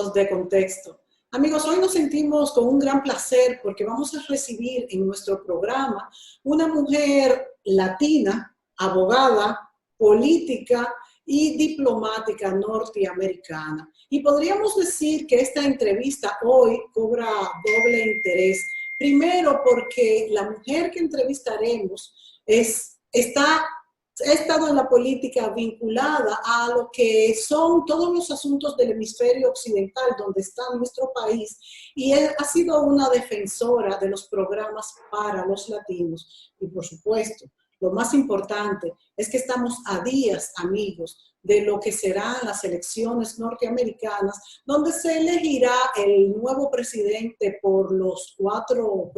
nos dé contexto. Amigos, hoy nos sentimos con un gran placer porque vamos a recibir en nuestro programa una mujer latina, abogada, política y diplomática norteamericana. Y podríamos decir que esta entrevista hoy cobra doble interés. Primero, porque la mujer que entrevistaremos ha estado en la política vinculada a lo que son todos los asuntos del hemisferio occidental, donde está nuestro país, y ha sido una defensora de los programas para los latinos. Y por supuesto, lo más importante es que estamos a días, amigos, de lo que serán las elecciones norteamericanas, donde se elegirá el nuevo presidente por los 4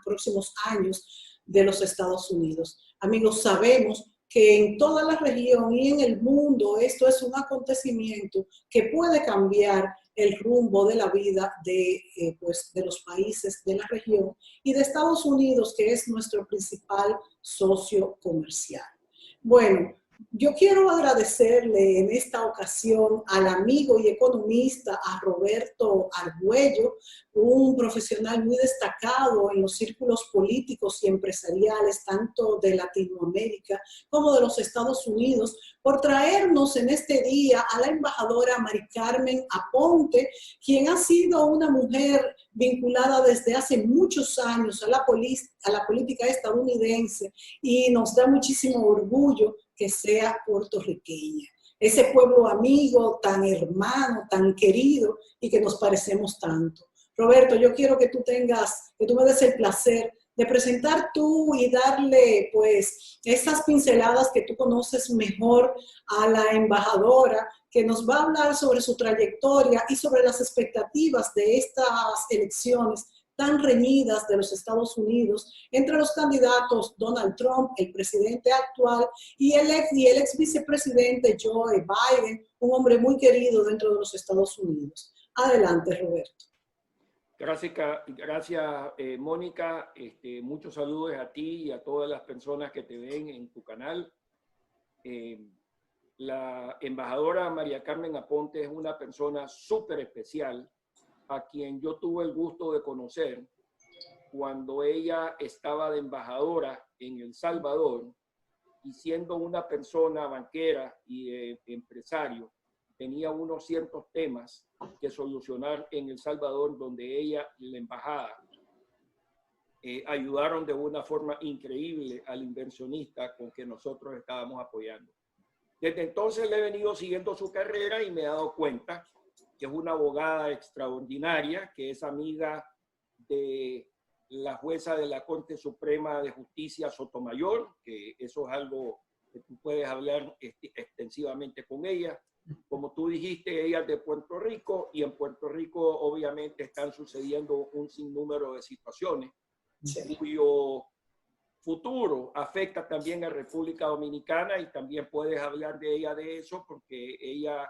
próximos años de los Estados Unidos. Amigos, sabemos que en toda la región y en el mundo esto es un acontecimiento que puede cambiar el rumbo de la vida de los países de la región y de Estados Unidos, que es nuestro principal socio comercial. Bueno, yo quiero agradecerle en esta ocasión al amigo y economista, a Roberto Argüello, un profesional muy destacado en los círculos políticos y empresariales, tanto de Latinoamérica como de los Estados Unidos, por traernos en este día a la embajadora Mari Carmen Aponte, quien ha sido una mujer vinculada desde hace muchos años a la política estadounidense, y nos da muchísimo orgullo que sea puertorriqueña. Ese pueblo amigo, tan hermano, tan querido, y que nos parecemos tanto. Roberto, yo quiero que tú me des el placer de presentar tú y darle pues esas pinceladas que tú conoces mejor a la embajadora, que nos va a hablar sobre su trayectoria y sobre las expectativas de estas elecciones tan reñidas de los Estados Unidos entre los candidatos Donald Trump, el presidente actual, y el ex vicepresidente Joe Biden, un hombre muy querido dentro de los Estados Unidos. Adelante, Roberto. Gracias, Mónica. Muchos saludos a ti y a todas las personas que te ven en tu canal. La embajadora María Carmen Aponte es una persona súper especial, a quien yo tuve el gusto de conocer cuando ella estaba de embajadora en El Salvador, y siendo una persona banquera y empresario, tenía unos ciertos temas que solucionar en El Salvador, donde ella y la embajada ayudaron de una forma increíble al inversionista con que nosotros estábamos apoyando. Desde entonces le he venido siguiendo su carrera y me he dado cuenta que es una abogada extraordinaria, que es amiga de la jueza de la Corte Suprema de Justicia Sotomayor, que eso es algo que tú puedes hablar extensivamente con ella. Como tú dijiste, ella es de Puerto Rico, y en Puerto Rico obviamente están sucediendo un sinnúmero de situaciones cuyo futuro afecta también a República Dominicana, y también puedes hablar de ella de eso, porque ella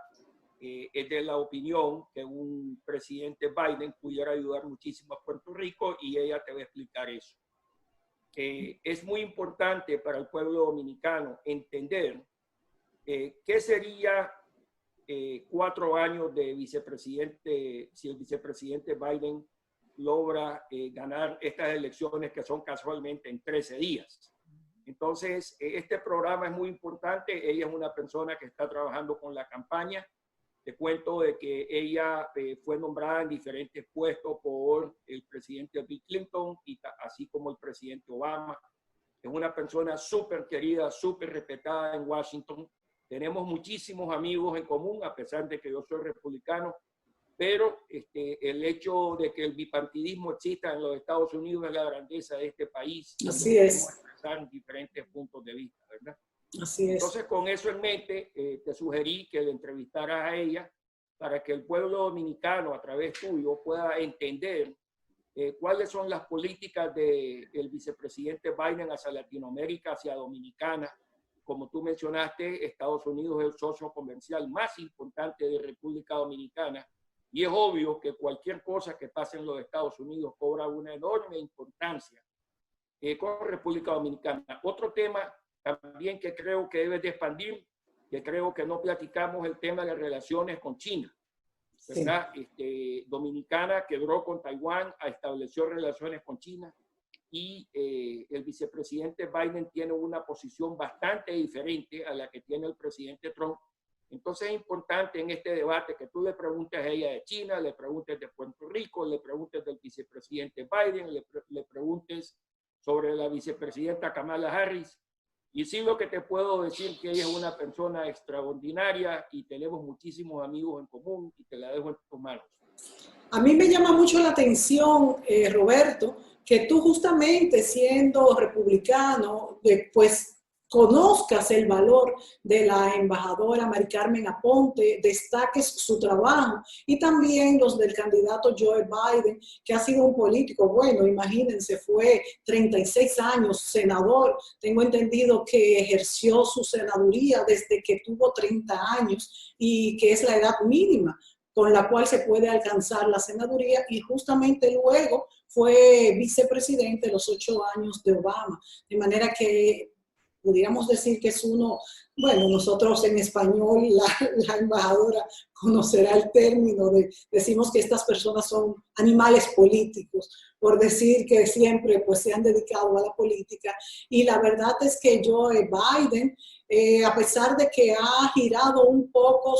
es de la opinión que un presidente Biden pudiera ayudar muchísimo a Puerto Rico, y ella te va a explicar eso. Es muy importante para el pueblo dominicano entender qué sería 4 años de vicepresidente si el vicepresidente Biden logra ganar estas elecciones, que son casualmente en 13 días. Entonces, este programa es muy importante. Ella es una persona que está trabajando con la campaña. Te cuento de que ella fue nombrada en diferentes puestos por el presidente Bill Clinton, y así como el presidente Obama. Es una persona súper querida, súper respetada en Washington. Tenemos muchísimos amigos en común, a pesar de que yo soy republicano, pero el hecho de que el bipartidismo exista en los Estados Unidos es la grandeza de este país. Así es. Podemos expresar diferentes puntos de vista, ¿verdad? Así es. Entonces, con eso en mente, te sugerí que le entrevistaras a ella para que el pueblo dominicano, a través tuyo, pueda entender cuáles son las políticas del vicepresidente Biden hacia Latinoamérica, hacia Dominicana. Como tú mencionaste, Estados Unidos es el socio comercial más importante de República Dominicana, y es obvio que cualquier cosa que pase en los Estados Unidos cobra una enorme importancia con República Dominicana. Otro tema también que creo que debes de expandir, que creo que no platicamos, el tema de las relaciones con China. ¿verdad? Dominicana quebró con Taiwán, estableció relaciones con China y el vicepresidente Biden tiene una posición bastante diferente a la que tiene el presidente Trump. Entonces es importante en este debate que tú le preguntes a ella de China, le preguntes de Puerto Rico, le preguntes del vicepresidente Biden, le preguntes sobre la vicepresidenta Kamala Harris. Y sí, lo que te puedo decir que ella es una persona extraordinaria y tenemos muchísimos amigos en común y te la dejo en tus manos. A mí me llama mucho la atención, Roberto, que tú justamente siendo republicano, pues conozcas el valor de la embajadora Mary Carmen Aponte, destaques su trabajo y también los del candidato Joe Biden, que ha sido un político, bueno, imagínense, fue 36 años senador, tengo entendido que ejerció su senaduría desde que tuvo 30 años y que es la edad mínima con la cual se puede alcanzar la senaduría, y justamente luego fue vicepresidente los 8 años de Obama, de manera que pudiéramos decir que es uno, bueno, nosotros en español, la embajadora conocerá el término, decimos que estas personas son animales políticos, por decir que siempre pues se han dedicado a la política, y la verdad es que Joe Biden, a pesar de que ha girado un poco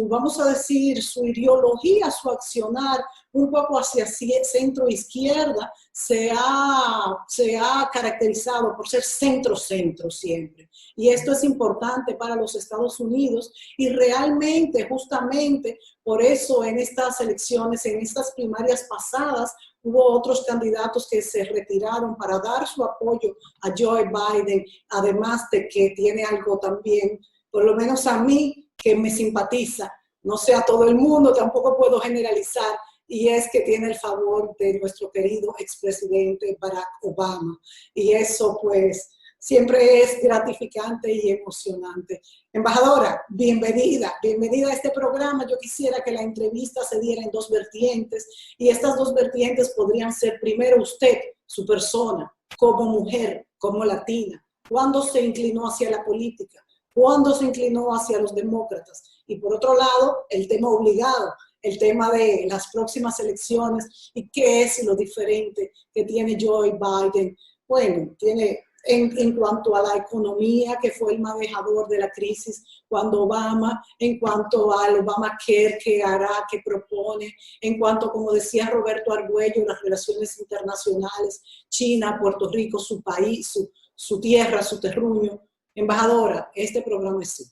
vamos a decir, su ideología, su accionar, un poco hacia centro-izquierda, se ha caracterizado por ser centro-centro siempre. Y esto es importante para los Estados Unidos y realmente, justamente, por eso en estas elecciones, en estas primarias pasadas, hubo otros candidatos que se retiraron para dar su apoyo a Joe Biden, además de que tiene algo también, por lo menos a mí, que me simpatiza. No sé a todo el mundo, tampoco puedo generalizar, y es que tiene el favor de nuestro querido expresidente Barack Obama. Y eso pues siempre es gratificante y emocionante. Embajadora, bienvenida a este programa. Yo quisiera que la entrevista se diera en 2 vertientes, y estas 2 vertientes podrían ser, primero, usted, su persona, como mujer, como latina, cuándo se inclinó hacia la política, cuándo se inclinó hacia los demócratas, y por otro lado, el tema obligado, el tema de las próximas elecciones y qué es lo diferente que tiene Joe Biden. Bueno, tiene en cuanto a la economía, que fue el manejador de la crisis cuando Obama, en cuanto al Obamacare, que hará, que propone, en cuanto, como decía Roberto Argüello, las relaciones internacionales, China, Puerto Rico, su país, su tierra, su terruño. Embajadora, este programa es suyo.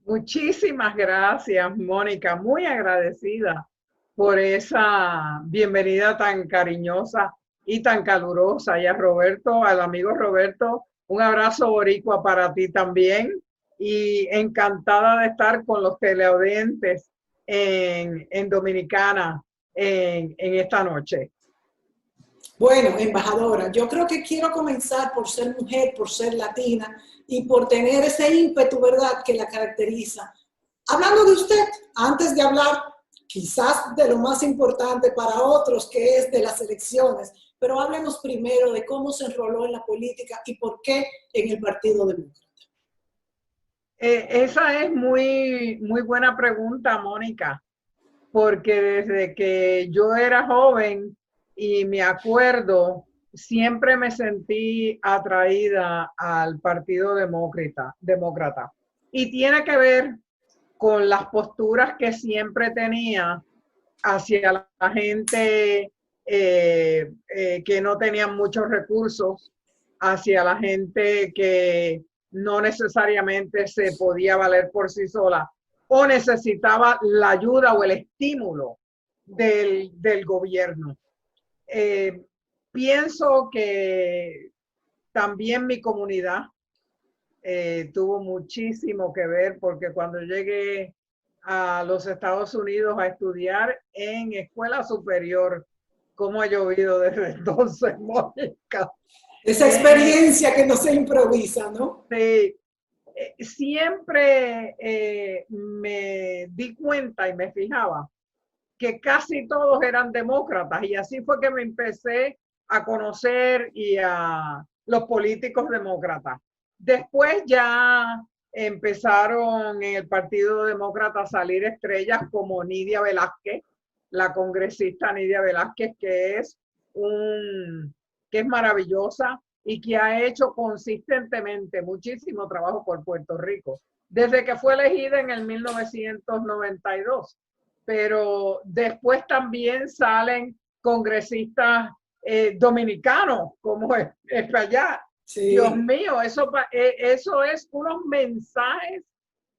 Muchísimas gracias, Mónica. Muy agradecida por esa bienvenida tan cariñosa y tan calurosa. Y a Roberto, al amigo Roberto, un abrazo boricua para ti también. Y encantada de estar con los teleaudientes en Dominicana en esta noche. Bueno, embajadora, yo creo que quiero comenzar por ser mujer, por ser latina y por tener ese ímpetu, ¿verdad?, que la caracteriza. Hablando de usted, antes de hablar quizás de lo más importante para otros, que es de las elecciones, pero háblenos primero de cómo se enroló en la política y por qué en el Partido Demócrata. Esa es muy buena pregunta, Mónica, porque desde que yo era joven, y me acuerdo, siempre me sentí atraída al Partido Demócrata. Y tiene que ver con las posturas que siempre tenía hacia la gente que no tenía muchos recursos, hacia la gente que no necesariamente se podía valer por sí sola o necesitaba la ayuda o el estímulo del gobierno. Pienso que también mi comunidad tuvo muchísimo que ver, porque cuando llegué a los Estados Unidos a estudiar en escuela superior, ¿cómo ha llovido desde entonces, Mónica? Esa experiencia que no se improvisa, ¿no? Sí. Siempre me di cuenta y me fijaba que casi todos eran demócratas, y así fue que me empecé a conocer y a los políticos demócratas. Después ya empezaron en el Partido Demócrata a salir estrellas como Nidia Velázquez, la congresista Nidia Velázquez, que es maravillosa y que ha hecho consistentemente muchísimo trabajo por Puerto Rico, desde que fue elegida en el 1992. Pero después también salen congresistas dominicanos, como es allá. Sí. Dios mío, eso es unos mensajes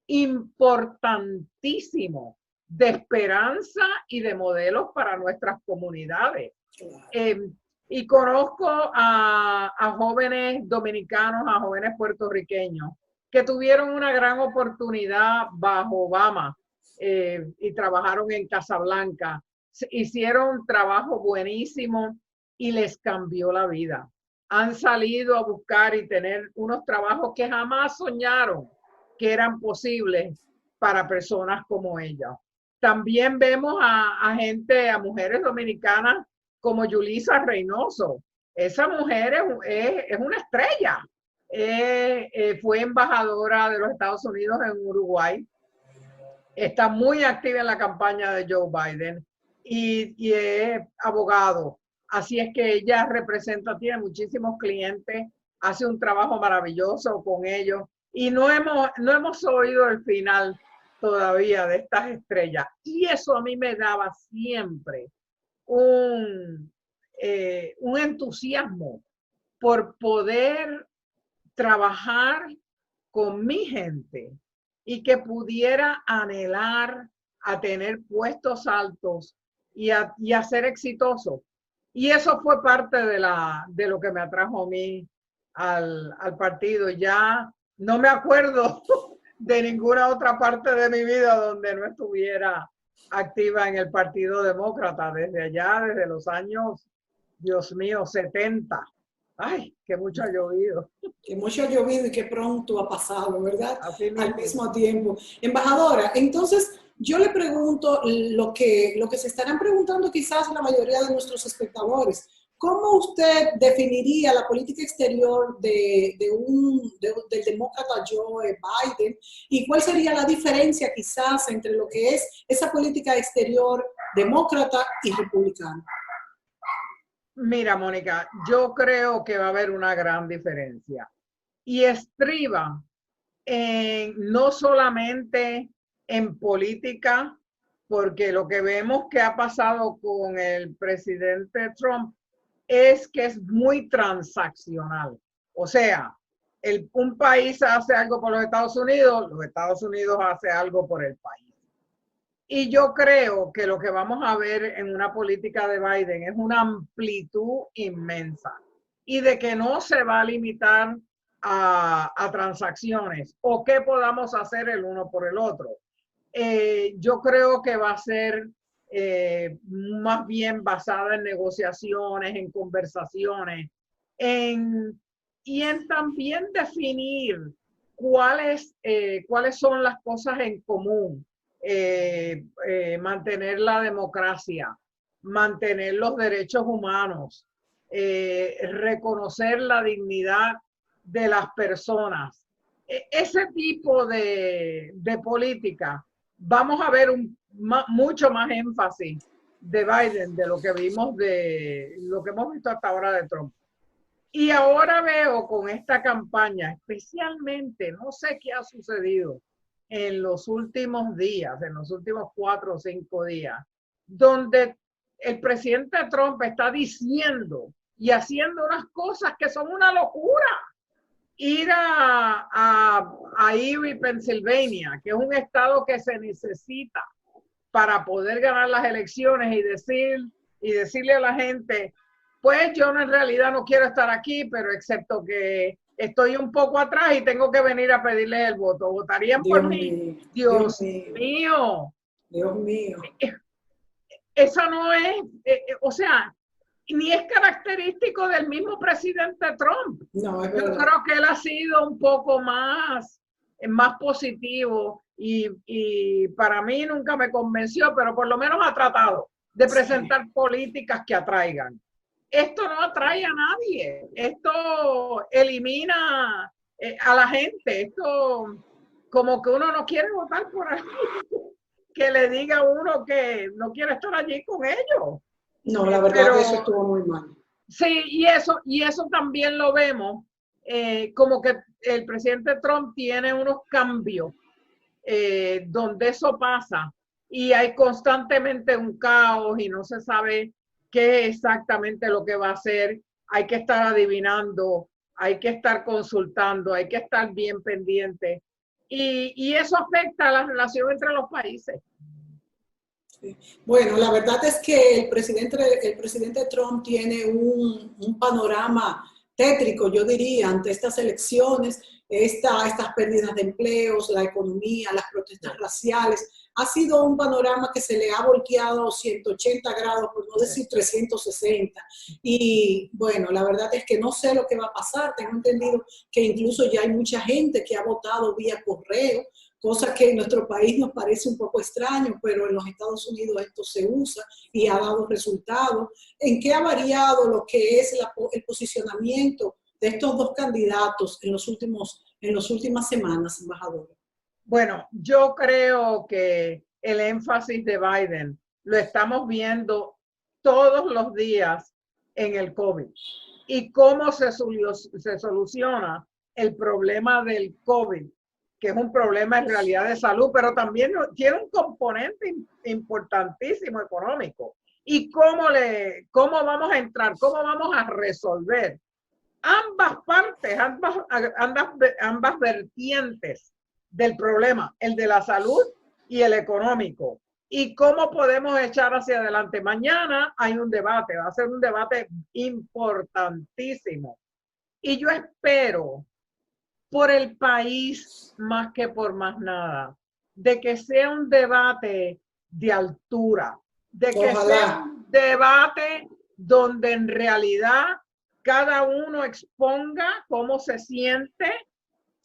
importantísimos de esperanza y de modelos para nuestras comunidades. Claro. Y conozco a jóvenes dominicanos, a jóvenes puertorriqueños, que tuvieron una gran oportunidad bajo Obama y trabajaron en Casablanca. Hicieron trabajo buenísimo y les cambió la vida. Han salido a buscar y tener unos trabajos que jamás soñaron que eran posibles para personas como ella. También vemos a mujeres dominicanas como Yulisa Reynoso. Esa mujer es una estrella. Fue embajadora de los Estados Unidos en Uruguay. Está muy activa en la campaña de Joe Biden y es abogado. Así es que ella tiene muchísimos clientes, hace un trabajo maravilloso con ellos y no hemos oído el final todavía de estas estrellas. Y eso a mí me daba siempre un entusiasmo por poder trabajar con mi gente y que pudiera anhelar a tener puestos altos y a ser exitoso. Y eso fue parte de lo que me atrajo a mí al partido. Ya no me acuerdo de ninguna otra parte de mi vida donde no estuviera activa en el Partido Demócrata, desde los años, Dios mío, 70. Ay, que mucho ha llovido. Que mucho ha llovido y que pronto ha pasado, ¿verdad? Al mismo tiempo. Embajadora, entonces yo le pregunto lo que se estarán preguntando quizás la mayoría de nuestros espectadores. ¿Cómo usted definiría la política exterior del demócrata Joe Biden? ¿Y cuál sería la diferencia quizás entre lo que es esa política exterior demócrata y republicana? Mira, Mónica, yo creo que va a haber una gran diferencia. Y estriba no solamente en política, porque lo que vemos que ha pasado con el presidente Trump es que es muy transaccional. O sea, un país hace algo por los Estados Unidos hace algo por el país. Y yo creo que lo que vamos a ver en una política de Biden es una amplitud inmensa y de que no se va a limitar a transacciones o qué podamos hacer el uno por el otro. Yo creo que va a ser más bien basada en negociaciones, en conversaciones, y en también definir cuáles son las cosas en común. Mantener la democracia, mantener los derechos humanos, reconocer la dignidad de las personas. Ese tipo de política, vamos a ver mucho más énfasis de Biden de lo que hemos visto hasta ahora de Trump. Y ahora veo con esta campaña, especialmente, no sé qué ha sucedido en los últimos días, en los últimos 4 o 5 días, donde el presidente Trump está diciendo y haciendo unas cosas que son una locura. Ir a Erie, Pennsylvania, que es un estado que se necesita para poder ganar las elecciones y decirle a la gente, pues yo en realidad no quiero estar aquí, pero excepto que estoy un poco atrás y tengo que venir a pedirles el voto. ¿Votarían por mí? Dios mío. Dios mío. Esa no es, o sea, ni es característico del mismo presidente Trump. No, es verdad. Yo creo que él ha sido un poco más positivo y para mí nunca me convenció, pero por lo menos ha tratado de presentar políticas que atraigan. Esto no atrae a nadie. Esto elimina a la gente. Esto como que uno no quiere votar por ahí, que le diga a uno que no quiere estar allí con ellos. No, la verdad que eso estuvo muy mal. Sí, y eso también lo vemos, como que el presidente Trump tiene unos cambios donde eso pasa y hay constantemente un caos y no se sabe qué es exactamente lo que va a hacer. Hay que estar adivinando, hay que estar consultando, hay que estar bien pendiente. Y eso afecta a la relación entre los países. Bueno, la verdad es que el presidente Trump tiene un panorama tétrico, yo diría, ante estas elecciones, estas pérdidas de empleos, la economía, las protestas raciales. Ha sido un panorama que se le ha volteado 180 grados, por no decir 360. Y bueno, la verdad es que no sé lo que va a pasar. Tengo entendido que incluso ya hay mucha gente que ha votado vía correo, cosa que en nuestro país nos parece un poco extraño, pero en los Estados Unidos esto se usa y ha dado resultados. ¿En qué ha variado lo que es el posicionamiento de estos dos candidatos en las últimas semanas, embajadora? Bueno, yo creo que el énfasis de Biden lo estamos viendo todos los días en el COVID y cómo se soluciona el problema del COVID, que es un problema en realidad de salud, pero también tiene un componente importantísimo económico. ¿Y cómo vamos a entrar? ¿Cómo vamos a resolver ambas partes, ambas vertientes del problema, el de la salud y el económico? ¿Y cómo podemos echar hacia adelante? Mañana hay un debate, va a ser un debate importantísimo. Y yo espero, por el país más que por más nada, de que sea un debate de altura, de que sea un debate donde en realidad cada uno exponga cómo se siente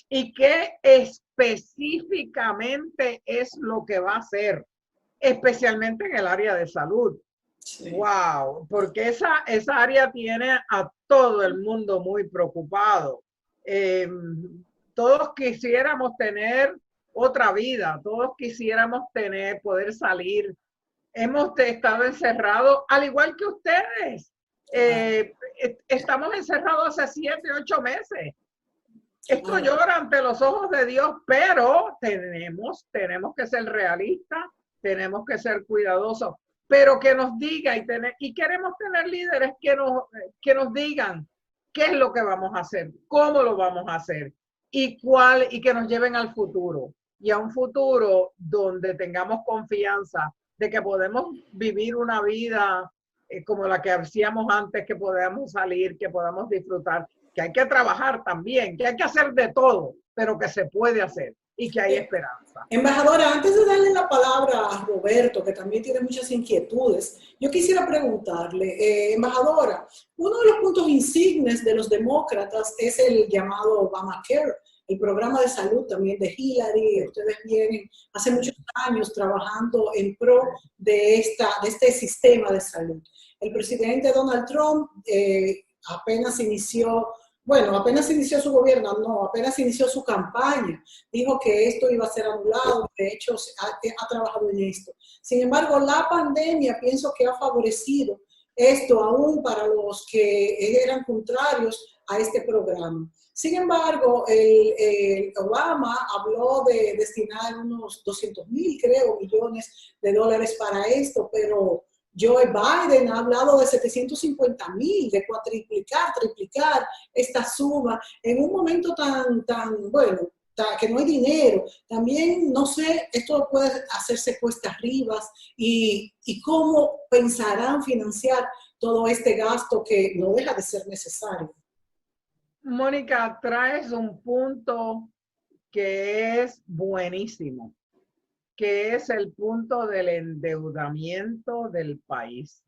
y qué específicamente es lo que va a hacer, especialmente en el área de salud. Sí. Wow, porque esa área tiene a todo el mundo muy preocupado. Todos quisiéramos tener otra vida, todos quisiéramos poder salir. Hemos estado encerrados, al igual que ustedes. Estamos encerrados hace 7, 8 meses. Esto llora ante los ojos de Dios, pero tenemos que ser realistas, tenemos que ser cuidadosos, pero que nos diga y queremos tener líderes que nos digan qué es lo que vamos a hacer, cómo lo vamos a hacer y que nos lleven al futuro y a un futuro donde tengamos confianza de que podemos vivir una vida como la que hacíamos antes, que podamos salir, que podamos disfrutar, que hay que trabajar también, que hay que hacer de todo, pero que se puede hacer y que hay esperanza. Embajadora, antes de darle la palabra a Roberto, que también tiene muchas inquietudes, yo quisiera preguntarle, embajadora, uno de los puntos insignes de los demócratas es el llamado Obamacare, el programa de salud también de Hillary. Ustedes vienen hace muchos años trabajando en pro de este sistema de salud. El presidente Donald Trump apenas inició su gobierno, apenas inició su campaña, dijo que esto iba a ser anulado, de hecho ha trabajado en esto. Sin embargo, la pandemia pienso que ha favorecido esto aún para los que eran contrarios a este programa. Sin embargo, Obama habló de destinar unos 200,000, creo, millones de dólares para esto, pero Joe Biden ha hablado de 750,000, de triplicar esta suma en un momento tan que no hay dinero. También, no sé, esto puede hacerse cuesta arriba y cómo pensarán financiar todo este gasto que no deja de ser necesario. Mónica, traes un punto que es buenísimo, que es el punto del endeudamiento del país.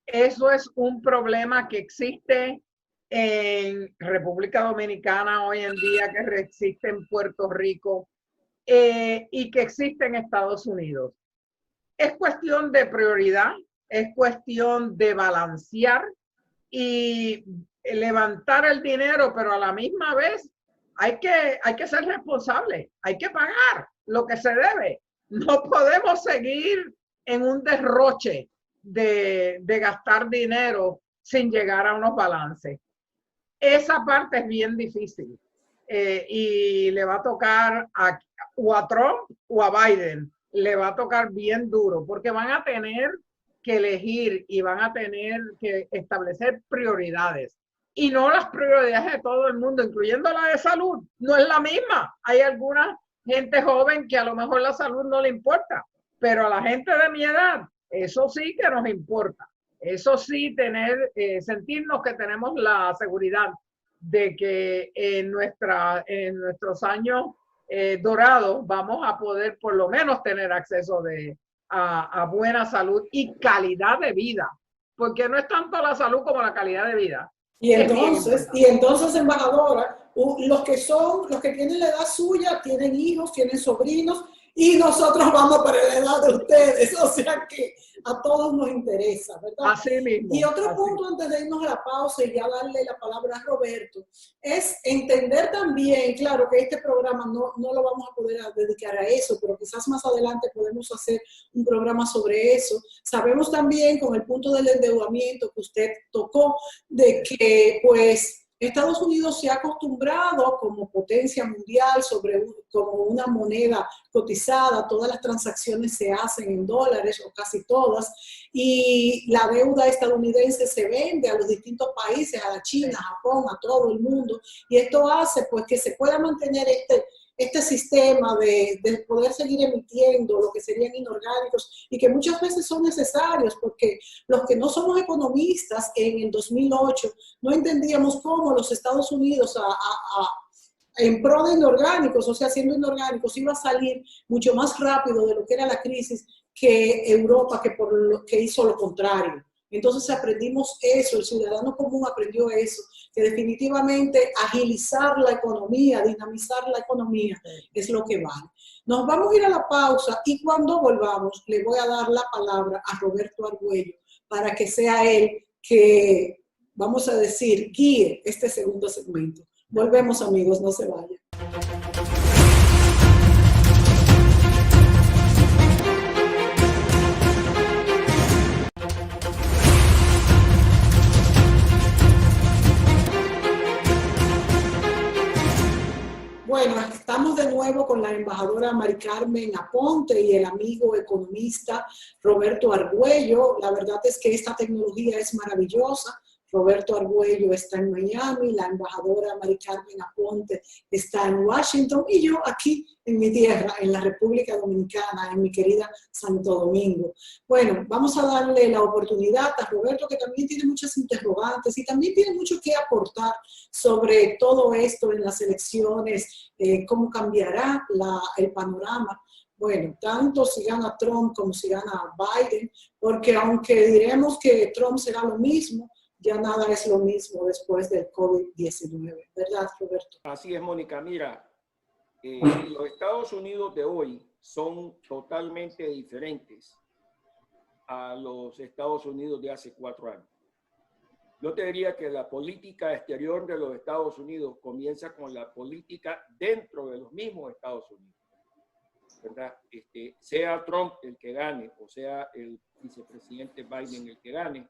Eso es un problema que existe en República Dominicana hoy en día, que existe en Puerto Rico y que existe en Estados Unidos. Es cuestión de prioridad, es cuestión de balancear y levantar el dinero, pero a la misma vez hay que ser responsable, hay que pagar lo que se debe. No podemos seguir en un derroche de gastar dinero sin llegar a unos balances. Esa parte es bien difícil y le va a tocar o a Trump o a Biden, le va a tocar bien duro porque van a tener que elegir y van a tener que establecer prioridades. Y no las prioridades de todo el mundo, incluyendo la de salud, no es la misma. Hay alguna gente joven que a lo mejor la salud no le importa, pero a la gente de mi edad, eso sí que nos importa. Eso sí, sentirnos que tenemos la seguridad de que en nuestros años dorados vamos a poder por lo menos tener acceso a buena salud y calidad de vida, porque no es tanto la salud como la calidad de vida. Y entonces, embajadora, los que tienen la edad suya, tienen hijos, tienen sobrinos, y nosotros vamos para la edad de ustedes, o sea que a todos nos interesa, ¿verdad? Así mismo. Y otro punto antes de irnos a la pausa y ya darle la palabra a Roberto, es entender también, claro que este programa no lo vamos a poder dedicar a eso, pero quizás más adelante podemos hacer un programa sobre eso. Sabemos también con el punto del endeudamiento que usted tocó, de que pues Estados Unidos se ha acostumbrado como potencia mundial como una moneda cotizada, todas las transacciones se hacen en dólares o casi todas, y la deuda estadounidense se vende a los distintos países, a la China, a Japón, a todo el mundo, y esto hace pues que se pueda mantener este sistema de poder seguir emitiendo lo que serían inorgánicos y que muchas veces son necesarios porque los que no somos economistas en el 2008 no entendíamos cómo los Estados Unidos en pro de inorgánicos, o sea, siendo inorgánicos, iba a salir mucho más rápido de lo que era la crisis que Europa, que hizo lo contrario. Entonces aprendimos eso, el ciudadano común aprendió eso, que definitivamente agilizar la economía, dinamizar la economía es lo que vale. Nos vamos a ir a la pausa y cuando volvamos le voy a dar la palabra a Roberto Argüello para que sea él que, vamos a decir, guíe este segundo segmento. Volvemos, amigos, no se vayan. Bueno, estamos de nuevo con la embajadora Mari Carmen Aponte y el amigo economista Roberto Argüello. La verdad es que esta tecnología es maravillosa. Roberto Argüello está en Miami, la embajadora Mari Carmen Aponte está en Washington y yo aquí en mi tierra, en la República Dominicana, en mi querida Santo Domingo. Bueno, vamos a darle la oportunidad a Roberto, que también tiene muchas interrogantes y también tiene mucho que aportar sobre todo esto en las elecciones, cómo cambiará el panorama. Bueno, tanto si gana Trump como si gana Biden, porque aunque diremos que Trump será lo mismo, ya nada es lo mismo después del COVID-19, ¿verdad, Roberto? Así es, Mónica. Mira, los Estados Unidos de hoy son totalmente diferentes a los Estados Unidos de hace 4 años. Yo te diría que la política exterior de los Estados Unidos comienza con la política dentro de los mismos Estados Unidos, ¿verdad? Sea Trump el que gane o sea el vicepresidente Biden el que gane,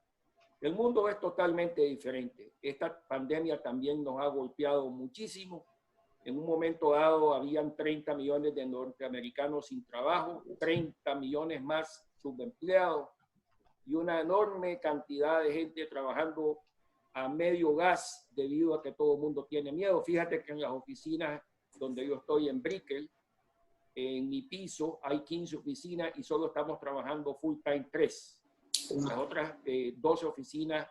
el mundo es totalmente diferente. Esta pandemia también nos ha golpeado muchísimo. En un momento dado habían 30 millones de norteamericanos sin trabajo, 30 millones más subempleados y una enorme cantidad de gente trabajando a medio gas debido a que todo el mundo tiene miedo. Fíjate que en las oficinas donde yo estoy en Brickell, en mi piso hay 15 oficinas y solo estamos trabajando full time 3. Las otras 12 oficinas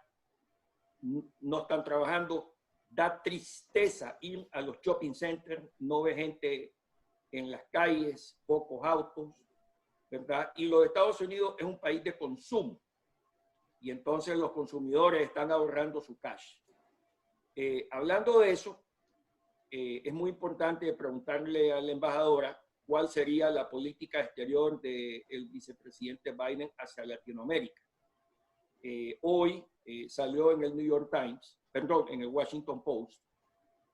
no están trabajando. Da tristeza ir a los shopping centers, no ve gente en las calles, pocos autos, ¿verdad? Y los Estados Unidos es un país de consumo y entonces los consumidores están ahorrando su cash. Hablando de eso, es muy importante preguntarle a la embajadora cuál sería la política exterior del vicepresidente Biden hacia Latinoamérica. Hoy salió en el New York Times, perdón, en el Washington Post,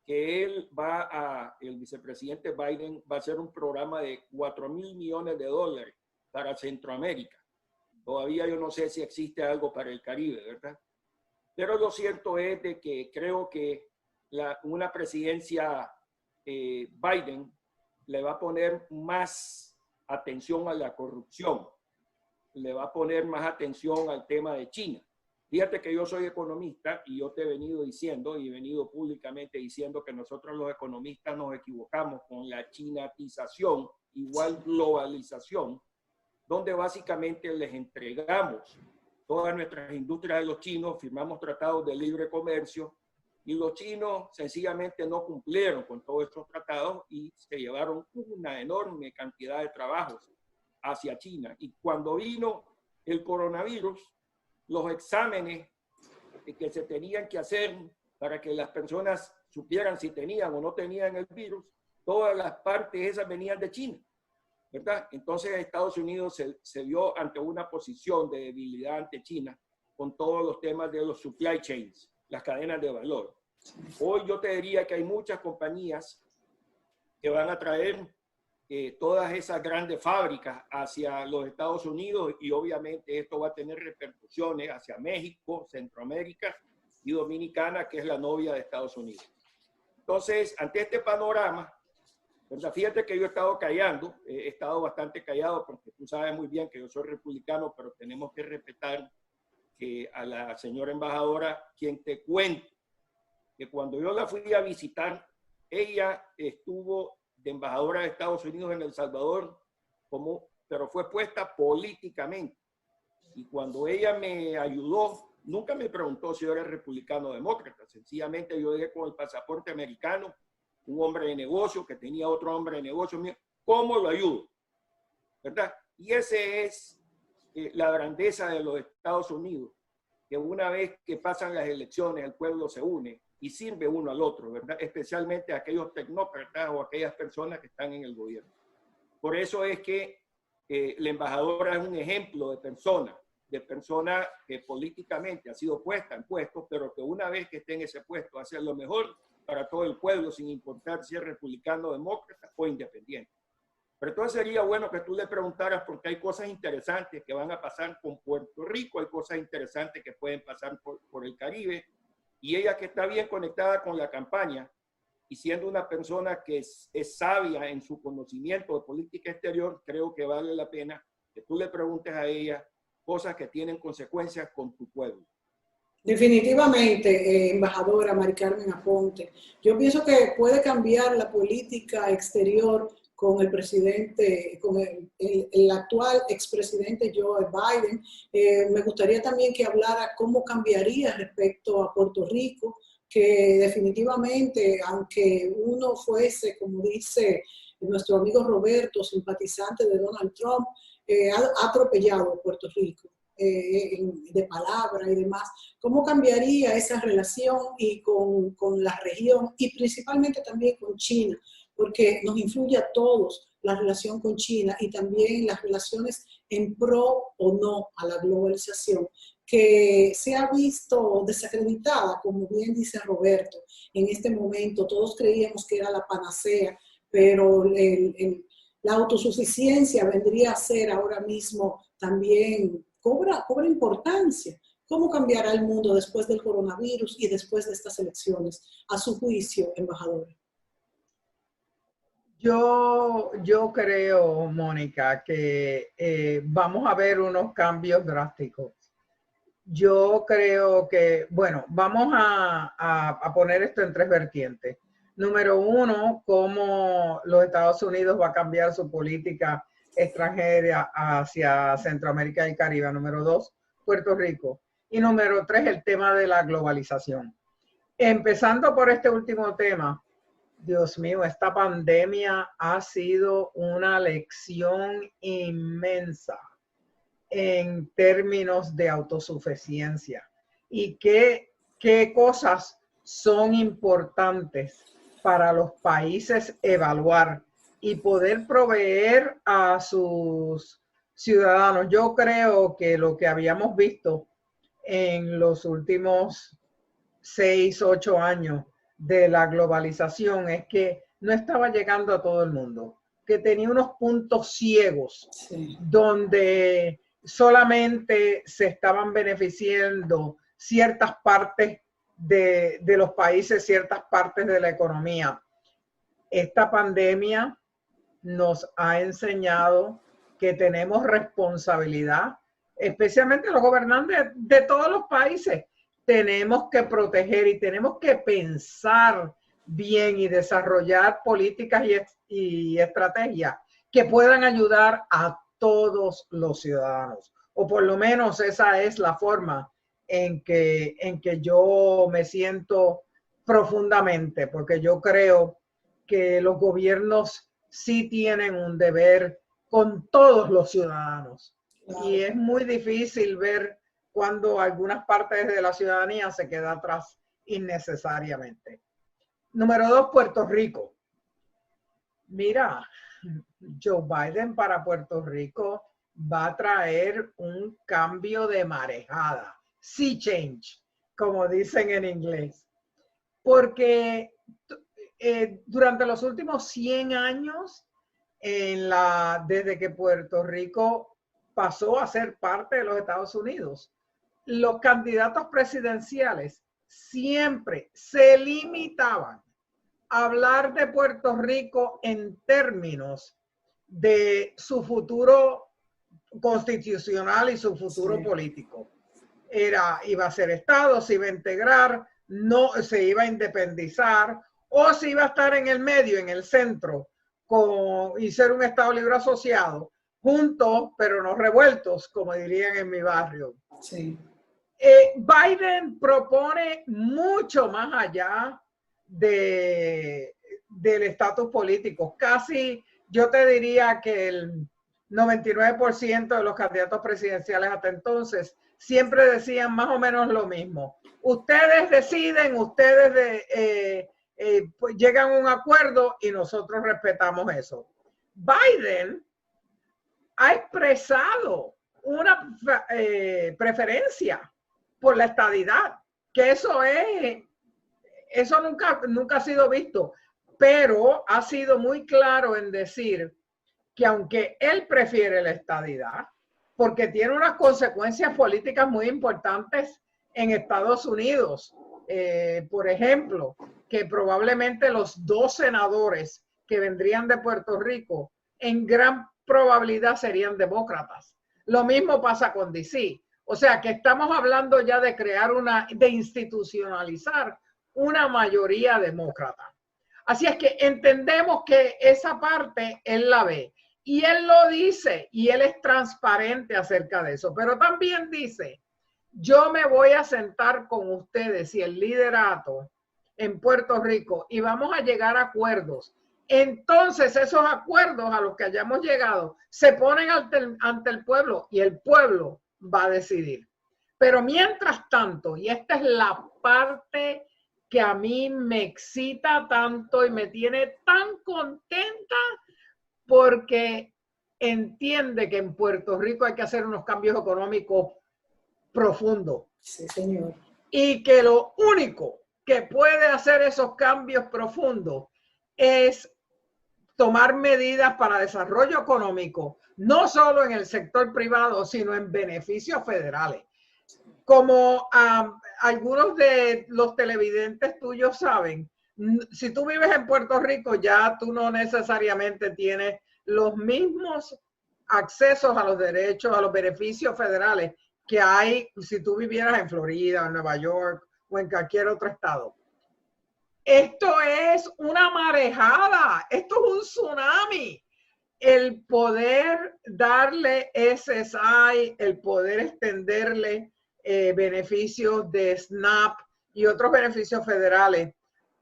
que el vicepresidente Biden va a hacer un programa de $4.000 millones para Centroamérica. Todavía yo no sé si existe algo para el Caribe, ¿verdad? Pero lo cierto es de que creo que una presidencia Biden le va a poner más atención a la corrupción, le va a poner más atención al tema de China. Fíjate que yo soy economista y yo te he venido diciendo y he venido públicamente diciendo que nosotros los economistas nos equivocamos con la chinatización, igual globalización, donde básicamente les entregamos todas nuestras industrias a los chinos, firmamos tratados de libre comercio y los chinos sencillamente no cumplieron con todos estos tratados y se llevaron una enorme cantidad de trabajos hacia China. Y cuando vino el coronavirus, los exámenes que se tenían que hacer para que las personas supieran si tenían o no tenían el virus, todas las partes esas venían de China, ¿verdad? Entonces Estados Unidos se vio ante una posición de debilidad ante China con todos los temas de los supply chains, las cadenas de valor. Hoy yo te diría que hay muchas compañías que van a traer todas esas grandes fábricas hacia los Estados Unidos y obviamente esto va a tener repercusiones hacia México, Centroamérica y Dominicana, que es la novia de Estados Unidos. Entonces, ante este panorama, ¿verdad? Fíjate que yo he estado callando, he estado bastante callado porque tú sabes muy bien que yo soy republicano, pero tenemos que respetar a la señora embajadora, quien te cuento que cuando yo la fui a visitar, ella estuvo de embajadora de Estados Unidos en El Salvador, pero fue puesta políticamente. Y cuando ella me ayudó, nunca me preguntó si yo era republicano o demócrata. Sencillamente yo llegué con el pasaporte americano, un hombre de negocio que tenía otro hombre de negocio mío. ¿Cómo lo ayudo? ¿Verdad? Y ese es la grandeza de los Estados Unidos, que una vez que pasan las elecciones, el pueblo se une y sirve uno al otro, ¿verdad? Especialmente aquellos tecnócratas o aquellas personas que están en el gobierno. Por eso es que la embajadora es un ejemplo de persona que políticamente ha sido puesta en puestos, pero que una vez que esté en ese puesto hace lo mejor para todo el pueblo, sin importar si es republicano, demócrata o independiente. Pero entonces sería bueno que tú le preguntaras, porque hay cosas interesantes que van a pasar con Puerto Rico, hay cosas interesantes que pueden pasar por el Caribe, y ella que está bien conectada con la campaña y siendo una persona que es sabia en su conocimiento de política exterior, creo que vale la pena que tú le preguntes a ella cosas que tienen consecuencias con tu pueblo. Definitivamente, embajadora Mari Carmen Aponte, yo pienso que puede cambiar la política exterior con el presidente, con el actual expresidente Joe Biden. Me gustaría también que hablara cómo cambiaría respecto a Puerto Rico, que definitivamente, aunque uno fuese, como dice nuestro amigo Roberto, simpatizante de Donald Trump, ha atropellado a Puerto Rico. De palabra y demás, ¿cómo cambiaría esa relación y con la región y principalmente también con China? Porque nos influye a todos la relación con China y también las relaciones en pro o no a la globalización, que se ha visto desacreditada, como bien dice Roberto. En este momento todos creíamos que era la panacea, pero la autosuficiencia vendría a ser ahora mismo también cobra importancia. ¿Cómo cambiará el mundo después del coronavirus y después de estas elecciones? A su juicio, embajadora. Yo creo, Mónica, que vamos a ver unos cambios drásticos. Yo creo que, bueno, vamos a poner esto en tres vertientes. Número uno, cómo los Estados Unidos va a cambiar su política extranjera hacia Centroamérica y Caribe. Número dos, Puerto Rico. Y número tres, el tema de la globalización. Empezando por este último tema, Dios mío, esta pandemia ha sido una lección inmensa en términos de autosuficiencia. ¿Y qué cosas son importantes para los países evaluar y poder proveer a sus ciudadanos? Yo creo que lo que habíamos visto en los últimos 6, 8 años de la globalización es que no estaba llegando a todo el mundo, que tenía unos puntos ciegos donde solamente se estaban beneficiando ciertas partes de los países, ciertas partes de la economía. Esta pandemia nos ha enseñado que tenemos responsabilidad, especialmente los gobernantes de todos los países. Tenemos que proteger y tenemos que pensar bien y desarrollar políticas y estrategias que puedan ayudar a todos los ciudadanos. O por lo menos esa es la forma en que yo me siento profundamente, porque yo creo que los gobiernos sí tienen un deber con todos los ciudadanos. Claro. Y es muy difícil ver cuando algunas partes de la ciudadanía se queda atrás innecesariamente. Número 2, Puerto Rico. Mira, Joe Biden para Puerto Rico va a traer un cambio de marejada. Sea change, como dicen en inglés. Porque durante los últimos 100 años, desde que Puerto Rico pasó a ser parte de los Estados Unidos, los candidatos presidenciales siempre se limitaban a hablar de Puerto Rico en términos de su futuro constitucional y su futuro político. Iba a ser Estado, se iba a integrar, no se iba a independizar, o se iba a estar en el medio, en el centro, y ser un Estado libre asociado, juntos pero no revueltos, como dirían en mi barrio. Sí. Biden propone mucho más allá del estatus político. Casi yo te diría que el 99% de los candidatos presidenciales hasta entonces siempre decían más o menos lo mismo. Ustedes deciden, ustedes pues llegan a un acuerdo y nosotros respetamos eso. Biden ha expresado una preferencia por la estadidad, que eso nunca ha sido visto, pero ha sido muy claro en decir que aunque él prefiere la estadidad, porque tiene unas consecuencias políticas muy importantes en Estados Unidos, por ejemplo, que probablemente los 2 senadores que vendrían de Puerto Rico en gran probabilidad serían demócratas. Lo mismo pasa con DC. O sea que estamos hablando ya de crear de institucionalizar una mayoría demócrata. Así es que entendemos que esa parte él la ve. Y él lo dice y él es transparente acerca de eso. Pero también dice, yo me voy a sentar con ustedes y el liderato en Puerto Rico y vamos a llegar a acuerdos. Entonces esos acuerdos a los que hayamos llegado se ponen ante el pueblo y el pueblo va a decidir. Pero mientras tanto, y esta es la parte que a mí me excita tanto y me tiene tan contenta, porque entiende que en Puerto Rico hay que hacer unos cambios económicos profundos. Sí, señor. Y que lo único que puede hacer esos cambios profundos es tomar medidas para desarrollo económico, no solo en el sector privado, sino en beneficios federales. Como algunos de los televidentes tuyos saben, si tú vives en Puerto Rico, ya tú no necesariamente tienes los mismos accesos a los derechos, a los beneficios federales que hay si tú vivieras en Florida, en Nueva York o en cualquier otro estado. Esto es una marejada, esto es un tsunami. El poder darle SSI, el poder extenderle beneficios de SNAP y otros beneficios federales,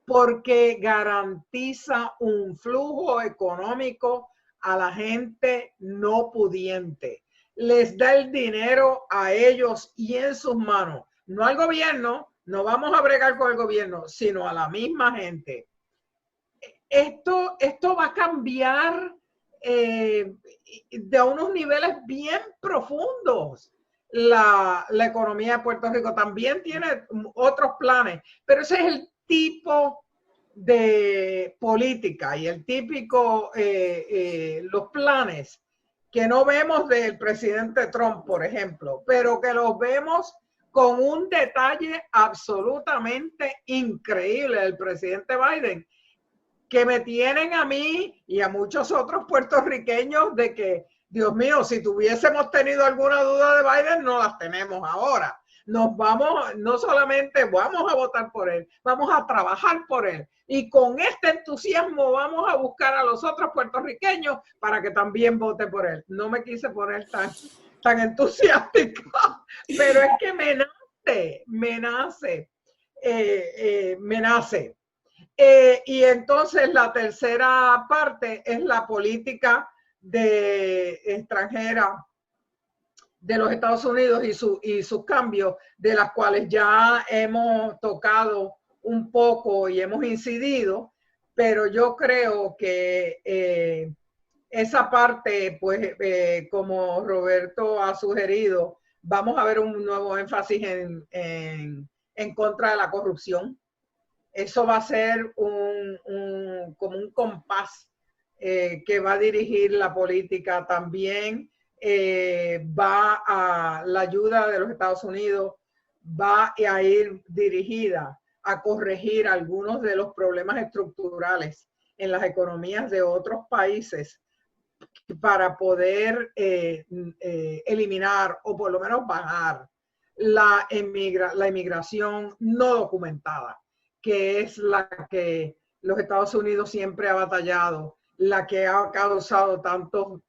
porque garantiza un flujo económico a la gente no pudiente. Les da el dinero a ellos y en sus manos, no al gobierno. No vamos a bregar con el gobierno, sino a la misma gente. Esto va a cambiar de unos niveles bien profundos. La economía de Puerto Rico también tiene otros planes, pero ese es el tipo de política y el típico, los planes que no vemos del presidente Trump, por ejemplo, pero que los vemos con un detalle absolutamente increíble del presidente Biden, que me tienen a mí y a muchos otros puertorriqueños de que, Dios mío, si tuviésemos tenido alguna duda de Biden, no las tenemos ahora. Nos vamos, no solamente vamos a votar por él, vamos a trabajar por él. Y con este entusiasmo vamos a buscar a los otros puertorriqueños para que también voten por él. No me quise poner tan entusiástica, pero es que me nace. Y entonces la tercera parte es la política extranjera de los Estados Unidos y sus cambios, de las cuales ya hemos tocado un poco y hemos incidido, pero yo creo que esa parte, pues como Roberto ha sugerido, vamos a ver un nuevo énfasis en contra de la corrupción. Eso va a ser como un compás que va a dirigir la política también. Va a la ayuda de los Estados Unidos, va a ir dirigida a corregir algunos de los problemas estructurales en las economías de otros países para poder eliminar o por lo menos bajar la inmigración no documentada, que es la que los Estados Unidos siempre ha batallado, la que ha causado tantos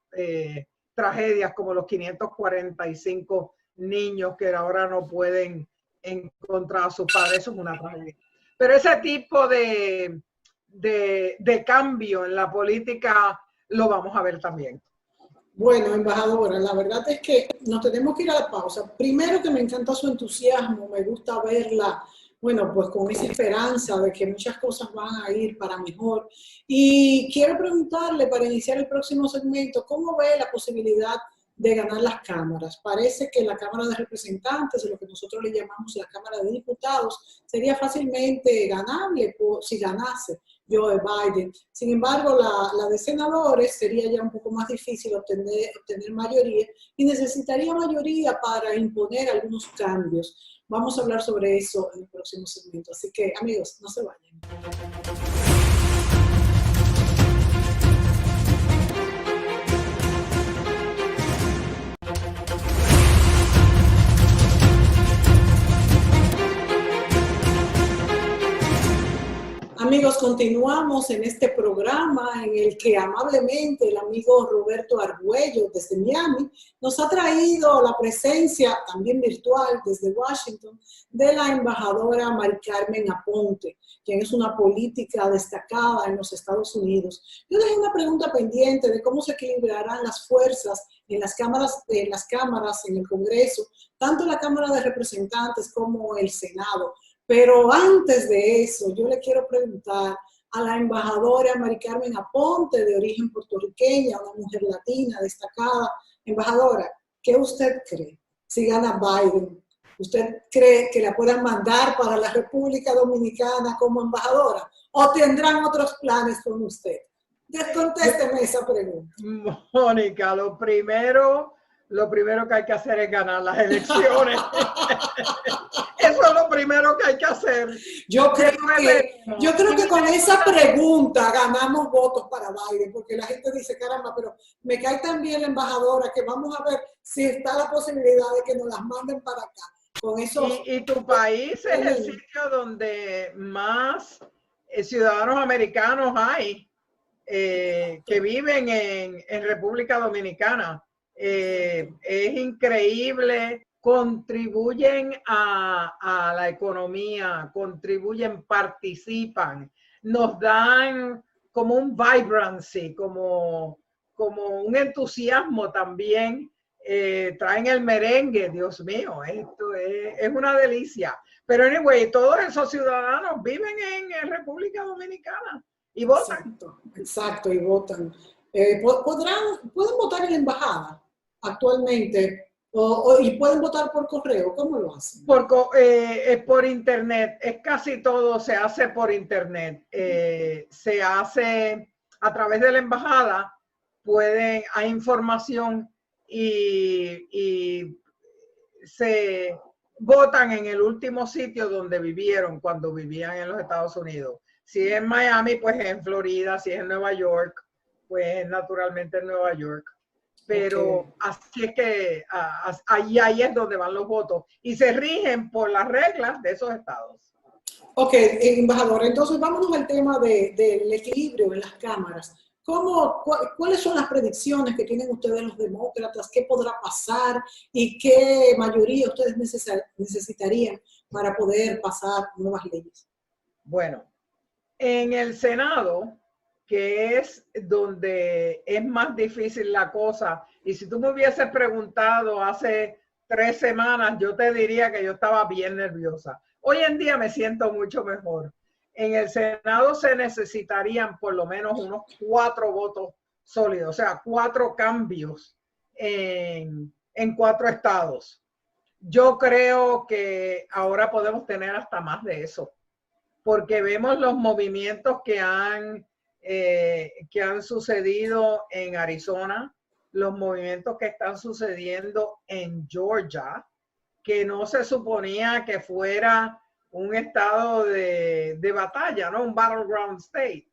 tragedias como los 545 niños que ahora no pueden encontrar a sus padres. Eso es una tragedia. Pero ese tipo de cambio en la política lo vamos a ver también. Bueno, embajadora, la verdad es que nos tenemos que ir a la pausa. Primero, que me encanta su entusiasmo, me gusta verla, bueno, pues con esa esperanza de que muchas cosas van a ir para mejor. Y quiero preguntarle, para iniciar el próximo segmento, ¿cómo ve la posibilidad de ganar las cámaras? Parece que la Cámara de Representantes, lo que nosotros le llamamos la Cámara de Diputados, sería fácilmente ganable si ganase Joe Biden. Sin embargo, la de senadores sería ya un poco más difícil obtener mayoría y necesitaría mayoría para imponer algunos cambios. Vamos a hablar sobre eso en el próximo segmento. Así que, amigos, no se vayan. Amigos, continuamos en este programa en el que amablemente el amigo Roberto Argüello desde Miami nos ha traído la presencia, también virtual desde Washington, de la embajadora Mari Carmen Aponte, quien es una política destacada en los Estados Unidos. Yo dejé una pregunta pendiente de cómo se equilibrarán las fuerzas en las cámaras, en el Congreso, tanto la Cámara de Representantes como el Senado. Pero antes de eso, yo le quiero preguntar a la embajadora Mari Carmen Aponte, de origen puertorriqueña, una mujer latina destacada. Embajadora, ¿qué usted cree si gana Biden? ¿Usted cree que la puedan mandar para la República Dominicana como embajadora? ¿O tendrán otros planes con usted? Contésteme esa pregunta. Mónica, lo primero que hay que hacer es ganar las elecciones. Eso es lo primero que hay que hacer. Yo creo que con esa pregunta ganamos votos para Biden, porque la gente dice, caramba, pero me cae tan bien la embajadora que vamos a ver si está la posibilidad de que nos las manden para acá. Con eso, y tu país es el sitio donde más ciudadanos americanos hay que viven en República Dominicana. Es increíble. Contribuyen a la economía, participan, nos dan como un vibrancy, como un entusiasmo también. Traen el merengue, Dios mío, esto es una delicia. Pero anyway, todos esos ciudadanos viven en República Dominicana y votan. Exacto, y votan. ¿Pueden votar en la embajada actualmente? ¿Y pueden votar por correo? ¿Cómo lo hacen? Por internet, es casi todo se hace por internet. Se hace a través de la embajada, hay información y se votan en el último sitio donde vivieron cuando vivían en los Estados Unidos. Si es en Miami, pues es en Florida. Si es en Nueva York, pues naturalmente en Nueva York. Pero así es que ahí es donde van los votos y se rigen por las reglas de esos estados. Ok, embajador, entonces vámonos al tema del equilibrio en las cámaras. ¿Cuáles son las predicciones que tienen ustedes los demócratas? ¿Qué podrá pasar? ¿Y qué mayoría ustedes necesitarían para poder pasar nuevas leyes? Bueno, en el Senado, que es donde es más difícil la cosa, y si tú me hubieses preguntado hace 3 semanas, yo te diría que yo estaba bien nerviosa. Hoy en día me siento mucho mejor. En el Senado se necesitarían por lo menos unos 4 votos sólidos, o sea, 4 cambios en 4 estados. Yo creo que ahora podemos tener hasta más de eso, porque vemos los movimientos que han sucedido en Arizona, los movimientos que están sucediendo en Georgia, que no se suponía que fuera un estado de batalla, ¿no? Un battleground state.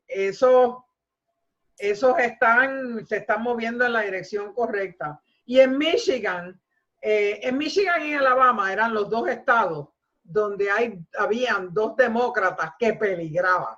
Esos se están moviendo en la dirección correcta. Y en Michigan y en Alabama eran los 2 estados donde habían 2 demócratas que peligraban.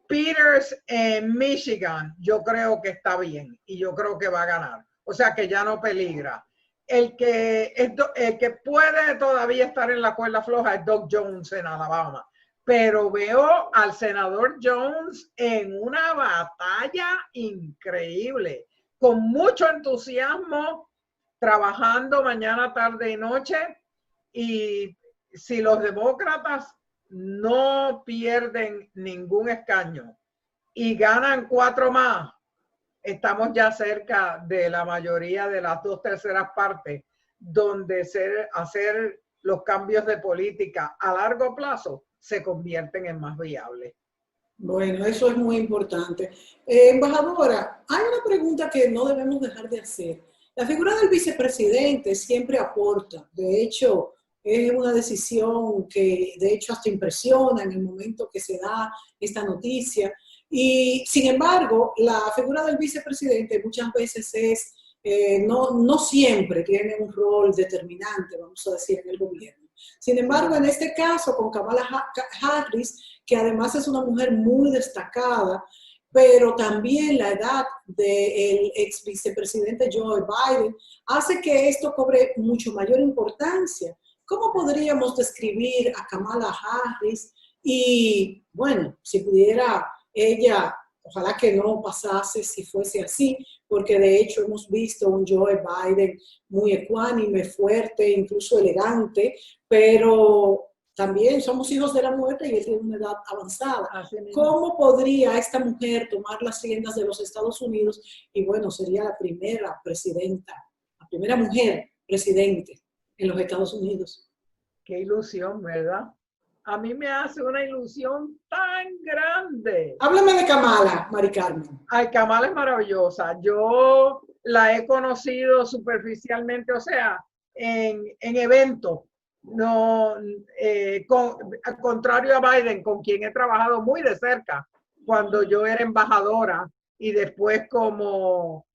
Peters en Michigan, yo creo que está bien y yo creo que va a ganar. O sea que ya no peligra. El que puede todavía estar en la cuerda floja es Doug Jones en Alabama. Pero veo al senador Jones en una batalla increíble, con mucho entusiasmo, trabajando mañana, tarde y noche. Y si los demócratas no pierden ningún escaño y ganan 4 más, estamos ya cerca de la mayoría de las 2/3 partes, donde hacer los cambios de política a largo plazo se convierten en más viables. Bueno, eso es muy importante. Embajadora, hay una pregunta que no debemos dejar de hacer. La figura del vicepresidente siempre aporta. De hecho, es una decisión que de hecho hasta impresiona en el momento que se da esta noticia. Y sin embargo, la figura del vicepresidente muchas veces no siempre tiene un rol determinante, vamos a decir, en el gobierno. Sin embargo, en este caso, con Kamala Harris, que además es una mujer muy destacada, pero también la edad del ex vicepresidente Joe Biden hace que esto cobre mucho mayor importancia. ¿Cómo podríamos describir a Kamala Harris? Y bueno, si pudiera ella, ojalá que no pasase si fuese así, porque de hecho hemos visto un Joe Biden muy ecuánime, fuerte, incluso elegante, pero también somos hijos de la muerte y él tiene una edad avanzada. ¿Cómo podría esta mujer tomar las riendas de los Estados Unidos? Y bueno, sería la primera presidenta, la primera mujer presidente en los Estados Unidos. Qué ilusión, ¿verdad? A mí me hace una ilusión tan grande. Háblame de Kamala, Mari Carmen. Ay, Kamala es maravillosa. Yo la he conocido superficialmente, o sea, en eventos. No, al contrario a Biden, con quien he trabajado muy de cerca cuando yo era embajadora y después como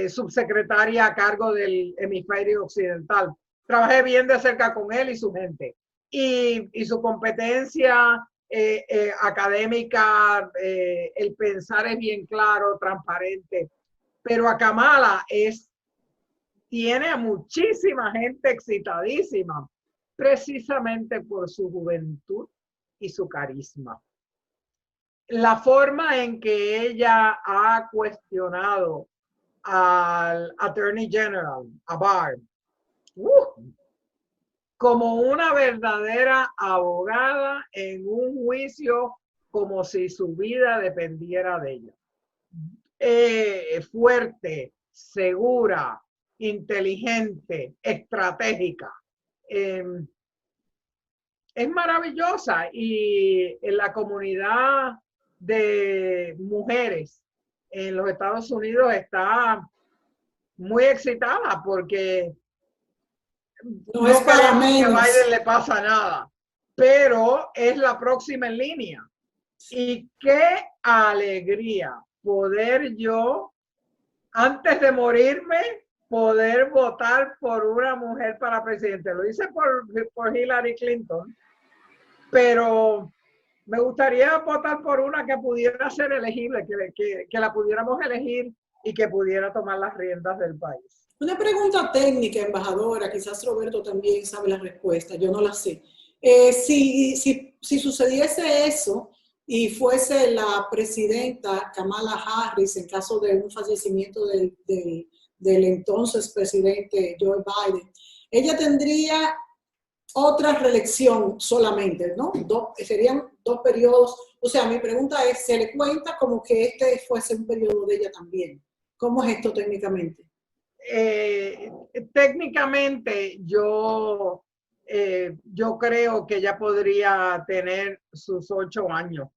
subsecretaria a cargo del hemisferio occidental. Trabajé bien de cerca con él y su gente. Y su competencia académica, el pensar es bien claro, transparente. Pero a Kamala tiene a muchísima gente excitadísima, precisamente por su juventud y su carisma. La forma en que ella ha cuestionado al Attorney General, a Barr, como una verdadera abogada en un juicio, como si su vida dependiera de ella. Fuerte, segura, inteligente, estratégica. Es maravillosa y en la comunidad de mujeres en los Estados Unidos está muy excitada porque no es para menos. Que a Biden le pasa nada, pero es la próxima en línea. Y qué alegría poder yo, antes de morirme, poder votar por una mujer para presidente. Lo hice por Hillary Clinton, pero me gustaría votar por una que pudiera ser elegible, que la pudiéramos elegir y que pudiera tomar las riendas del país. Una pregunta técnica, embajadora, quizás Roberto también sabe la respuesta, yo no la sé. Si sucediese eso y fuese la presidenta Kamala Harris en caso de un fallecimiento del entonces presidente Joe Biden, ella tendría otra reelección solamente, ¿no? Serían 2 periodos. O sea, mi pregunta es, ¿se le cuenta como que este fuese un periodo de ella también? ¿Cómo es esto técnicamente? Técnicamente yo creo que ella podría tener sus 8 años.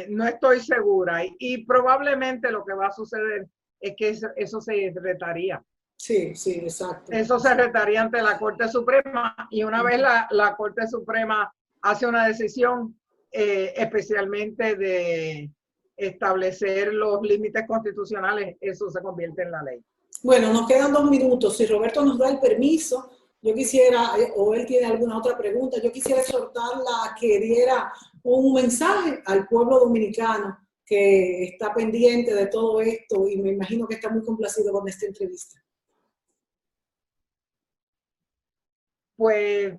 No estoy segura y probablemente lo que va a suceder es que eso se retaría. Sí, sí, exacto. Eso se retaría ante la Corte Suprema y una vez la Corte Suprema hace una decisión, especialmente de establecer los límites constitucionales, eso se convierte en la ley. Bueno, nos quedan 2 minutos. Si Roberto nos da el permiso, yo quisiera, o él tiene alguna otra pregunta, yo quisiera exhortarla a que diera un mensaje al pueblo dominicano que está pendiente de todo esto y me imagino que está muy complacido con esta entrevista. Pues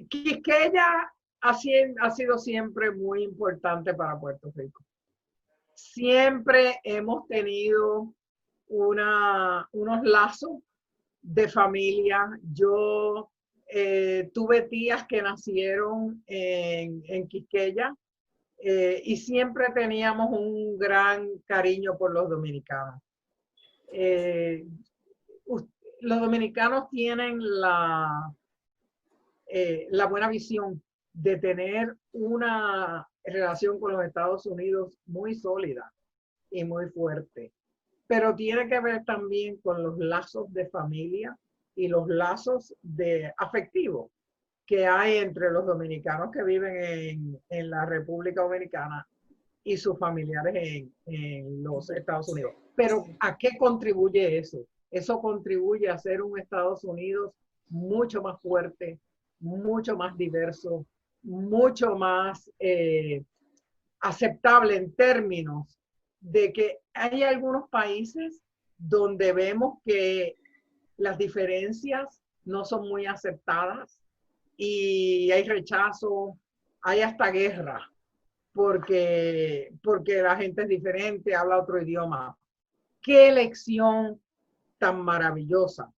Quisqueya ha sido siempre muy importante para Puerto Rico. Siempre hemos tenido unos lazos de familia. Yo tuve tías que nacieron en Quisqueya y siempre teníamos un gran cariño por los dominicanos. Los dominicanos tienen la buena visión de tener una relación con los Estados Unidos muy sólida y muy fuerte, pero tiene que ver también con los lazos de familia y los lazos afectivos que hay entre los dominicanos que viven en la República Dominicana y sus familiares en los Estados Unidos. Pero ¿a qué contribuye eso? Eso contribuye a ser un Estados Unidos mucho más fuerte, mucho más diverso, mucho más aceptable en términos de que hay algunos países donde vemos que las diferencias no son muy aceptadas y hay rechazo, hay hasta guerra, porque la gente es diferente, habla otro idioma. ¿Qué elección tan maravillosa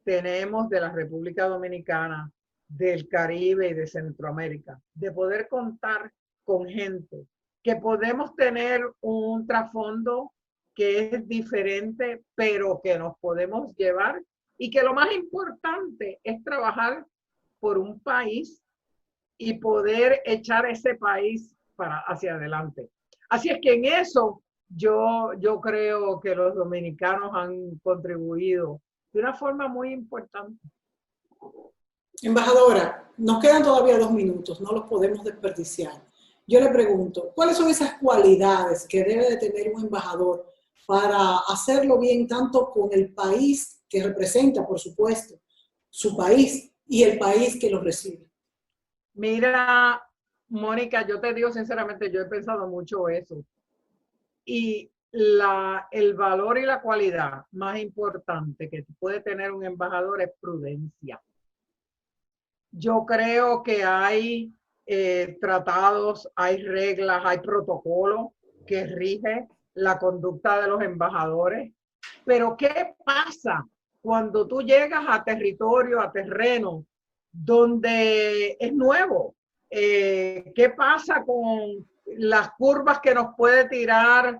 tenemos de la República Dominicana, del Caribe y de Centroamérica, de poder contar con gente que podemos tener un trasfondo que es diferente, pero que nos podemos llevar y que lo más importante es trabajar por un país y poder echar ese país hacia adelante. Así es que en eso yo creo que los dominicanos han contribuido de una forma muy importante. Embajadora, nos quedan todavía 2 minutos, no los podemos desperdiciar. Yo le pregunto, ¿cuáles son esas cualidades que debe de tener un embajador para hacerlo bien tanto con el país que representa, por supuesto, su país y el país que lo recibe? Mira, Mónica, yo te digo sinceramente, yo he pensado mucho eso. Y el valor y la cualidad más importante que puede tener un embajador es prudencia. Yo creo que hay tratados, hay reglas, hay protocolos que rigen la conducta de los embajadores. Pero ¿qué pasa cuando tú llegas a territorio, a terreno donde es nuevo? ¿Qué pasa con las curvas que nos puede tirar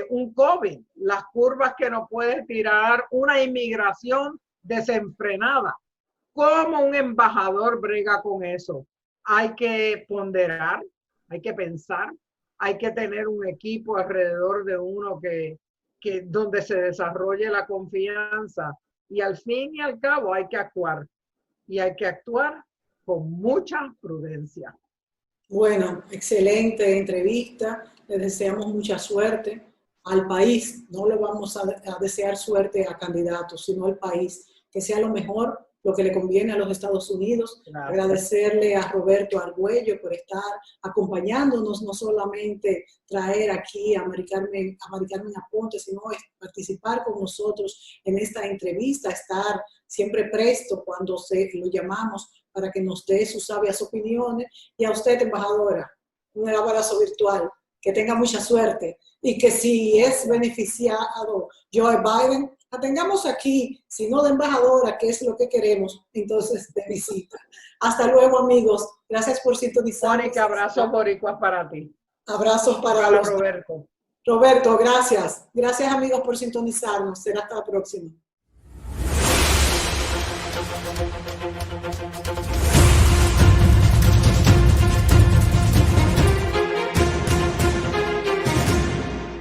un COVID, las curvas que no puede tirar, una inmigración desenfrenada. ¿Cómo un embajador brega con eso? Hay que ponderar, hay que pensar, hay que tener un equipo alrededor de uno que donde se desarrolle la confianza, y al fin y al cabo hay que actuar, y hay que actuar con mucha prudencia. Bueno, excelente entrevista. Les deseamos mucha suerte al país. No le vamos a desear suerte a candidatos, sino al país. Que sea lo mejor, lo que le conviene a los Estados Unidos. Gracias. Agradecerle a Roberto Argüello por estar acompañándonos, no solamente traer aquí a Mari Carmen Aponte, sino participar con nosotros en esta entrevista, estar siempre presto cuando lo llamamos para que nos dé sus sabias opiniones. Y a usted, embajadora, un abrazo virtual. Que tenga mucha suerte y que si es beneficiado Joe Biden, la tengamos aquí, si no de embajadora, que es lo que queremos, entonces de visita. Hasta luego, amigos. Gracias por sintonizar. Mónica, abrazos boricuas para ti. Abrazos para Roberto. Roberto, gracias. Gracias, amigos, por sintonizarnos. Será hasta la próxima.